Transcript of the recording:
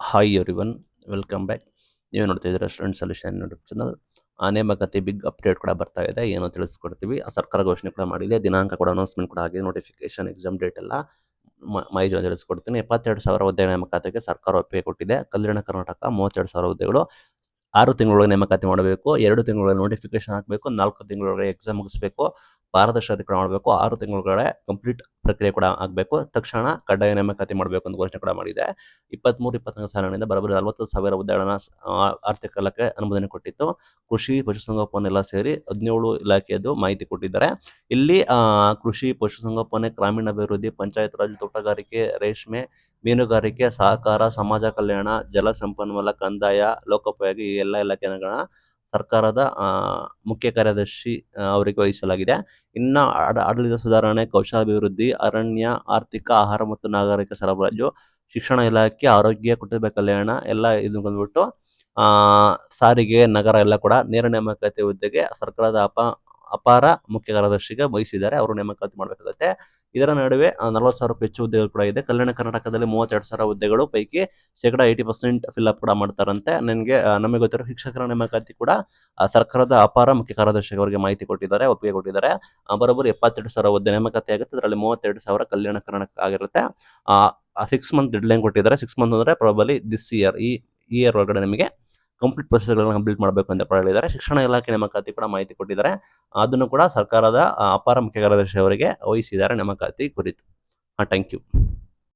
Hi everyone, welcome back. ನೀವು ನೋಡ್ತಿದ್ದೀರಾ student solution YouTube channel. ನೇಮಕಾತಿ ಬಿಗ್ ಅಪ್ಡೇಟ್ ಕೂಡ ಬರ್ತಾ ಇದೆ, ಏನೋ ತಿಳಿಸ್ಕೊಡ್ತೀವಿ. ಸರ್ಕಾರ ಘೋಷಣೆ ಕೂಡ ಮಾಡಿದೆ, ದಿನಾಂಕ ಕೂಡ ಅನೌನ್ಸ್ಮೆಂಟ್ ಕೂಡ ಆಗಿದೆ, ನೋಟಿಫಿಕೇಶನ್, ಎಕ್ಸಾಮ್ ಡೇಟ್ ಎಲ್ಲ ಮಾಹಿತಿ ತಿಳಿಸ್ಕೊಡ್ತೀನಿ. 72,000 ಹುದ್ದೆ ನೇಮಕಾತಿಗೆ ಸರ್ಕಾರ ಒಪ್ಪಿಗೆ ಕೊಟ್ಟಿದೆ. ಕಲ್ಯಾಣ ಕರ್ನಾಟಕ 32,000 ಹುದ್ದೆಗಳು 6 ತಿಂಗಳೊಳಗೆ ನೇಮಕಾತಿ ಮಾಡಬೇಕು, 2 ತಿಂಗಳೊಳಗೆ ನೋಟಿಫಿಕೇಶನ್ ಹಾಕಬೇಕು, 4 ತಿಂಗಳೊಳಗೆ ಎಕ್ಸಾಮ್ ಮುಗಿಸ್ಬೇಕು, ಪಾರದರ್ಶಕತೆ ಕೂಡ ಮಾಡಬೇಕು, 6 ತಿಂಗಳೊಳಗಡೆ ಕಂಪ್ಲೀಟ್ ಪ್ರಕ್ರಿಯೆ ಕೂಡ ಆಗಬೇಕು, ತಕ್ಷಣ ಕಡ್ಡಾಯ ನೇಮಕಾತಿ ಮಾಡಬೇಕು ಅಂತ ಘೋಷಣೆ ಕೂಡ ಮಾಡಿದೆ. 23-24 ಸಾಲಿನಿಂದ ಬರೋಬ್ಬರಿ 40,000 ಹುದ್ದೆಗಳನ್ನು ಆರ್ಥಿಕ ಇಲಾಖೆ ಅನುಮೋದನೆ ಕೊಟ್ಟಿತ್ತು. ಕೃಷಿ, ಪಶುಸಂಗೋಪನೆ ಎಲ್ಲ ಸೇರಿ 17 ಇಲಾಖೆಯದ್ದು ಮಾಹಿತಿ ಕೊಟ್ಟಿದ್ದಾರೆ. ಇಲ್ಲಿ ಕೃಷಿ, ಪಶುಸಂಗೋಪನೆ, ಗ್ರಾಮೀಣಾಭಿವೃದ್ಧಿ, ಪಂಚಾಯತ್ ರಾಜ್, ತೋಟಗಾರಿಕೆ, ರೇಷ್ಮೆ, ಮೀನುಗಾರಿಕೆ, ಸಹಕಾರ, ಸಮಾಜ ಕಲ್ಯಾಣ, ಜಲ ಸಂಪನ್ಮೂಲ, ಕಂದಾಯ, ಲೋಕೋಪಯೋಗಿ ಈ ಎಲ್ಲ ಇಲಾಖೆಗಳ ಸರ್ಕಾರದ ಮುಖ್ಯ ಕಾರ್ಯದರ್ಶಿ ಅವರಿಗೆ ವಹಿಸಲಾಗಿದೆ. ಇನ್ನು ಆಡಳಿತ ಸುಧಾರಣೆ, ಕೌಶಲಾಭಿವೃದ್ಧಿ, ಅರಣ್ಯ, ಆರ್ಥಿಕ, ಆಹಾರ ಮತ್ತು ನಾಗರಿಕ ಸರಬರಾಜು, ಶಿಕ್ಷಣ ಇಲಾಖೆ, ಆರೋಗ್ಯ, ಕುಟುಂಬ ಕಲ್ಯಾಣ ಎಲ್ಲ ಇದು ಬಂದ್ಬಿಟ್ಟು ಸಾರಿಗೆ, ನಗರ ಎಲ್ಲ ಕೂಡ ನೇರ ನೇಮಕಾತಿ ಹುದ್ದೆಗೆ ಸರ್ಕಾರದ ಅಪಾರ ಮುಖ್ಯ ಕಾರ್ಯದರ್ಶಿಗೆ ವಹಿಸಿದ್ದಾರೆ. ಅವರು ನೇಮಕಾತಿ ಮಾಡಬೇಕಾಗುತ್ತೆ. ಇದರ ನಡುವೆ 40,000ಕ್ಕೂ ಹೆಚ್ಚು ಹುದ್ದೆಗಳು ಕೂಡ ಇದೆ. ಕಲ್ಯಾಣ ಕರ್ನಾಟಕದಲ್ಲಿ 32,000 ಹುದ್ದೆಗಳು ಪೈಕಿ 80% ಫಿಲ್ಅಪ್ ಕೂಡ ಮಾಡ್ತಾರಂತೆ. ನಮಗೆ ಗೊತ್ತಿರೋ ಶಿಕ್ಷಕರ ನೇಮಕಾತಿ ಕೂಡ ಸರ್ಕಾರದ ಅಪಾರ ಮುಖ್ಯ ಕಾರ್ಯದರ್ಶಿ ಅವರಿಗೆ ಮಾಹಿತಿ ಕೊಟ್ಟಿದ್ದಾರೆ, ಒಪ್ಪಿಗೆ ಕೊಟ್ಟಿದ್ದಾರೆ. ಬರೋಬ್ಬರಿ 72,000 ಹುದ್ದೆ ನೇಮಕಾತಿ ಆಗುತ್ತೆ. ಅದರಲ್ಲಿ 32,000 ಕಲ್ಯಾಣ ಕರ್ನಾಟಕ ಆಗಿರುತ್ತೆ. 6 ಮಂತ್ ಡೆಡ್ಲೈನ್ ಕೊಟ್ಟಿದ್ದಾರೆ. 6 ಮಂತ್ ಅಂದರೆ ಪ್ರಾಬಲಿ ದಿಸ್ ಇಯರ್, ಈ ಇಯರ್ ಒಳಗಡೆ ನಿಮಗೆ ಕಂಪ್ಲೀಟ್ ಪ್ರೊಸೆಸ್ಗಳನ್ನು ಕಂಪ್ಲೀಟ್ ಮಾಡಬೇಕು ಅಂತ ಹೇಳಿದ್ದಾರೆ. ಶಿಕ್ಷಣ ಇಲಾಖೆ ನೇಮಕಾತಿ ಕೂಡ ಮಾಹಿತಿ ಕೊಟ್ಟಿದ್ದಾರೆ. ಅದನ್ನು ಕೂಡ ಸರ್ಕಾರದ ಅಪಾರ ಮುಖ್ಯ ಕಾರ್ಯದರ್ಶಿ ಅವರಿಗೆ ವಹಿಸಿದ್ದಾರೆ ನೇಮಕಾತಿ ಕುರಿತು. Thank you.